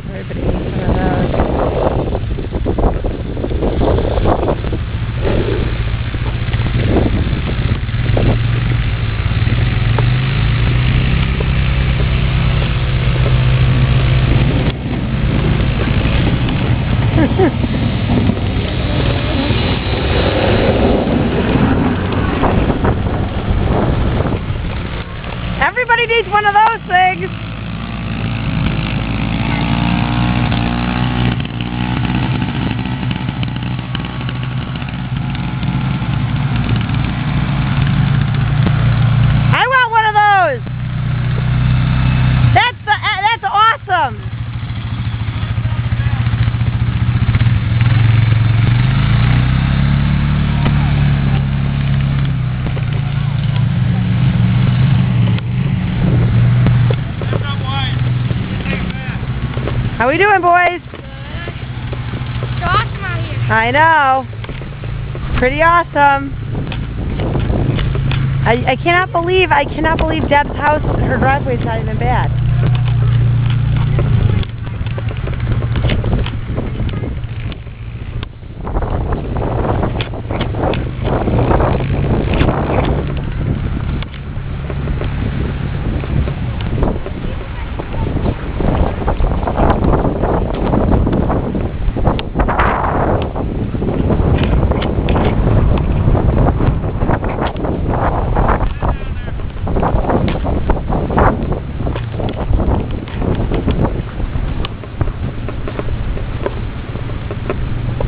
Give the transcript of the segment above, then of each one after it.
Everybody needs one of those. Everybody needs one of those things. I want one of those. That's awesome. How we doing, boys? Good. It's awesome out here. I know. Pretty awesome. I cannot believe Deb's house, her driveway's not even bad.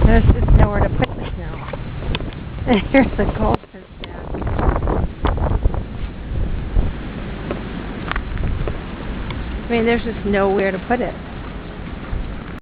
There's just nowhere to put the snow. And here's the goldfish stand. I mean, there's just nowhere to put it.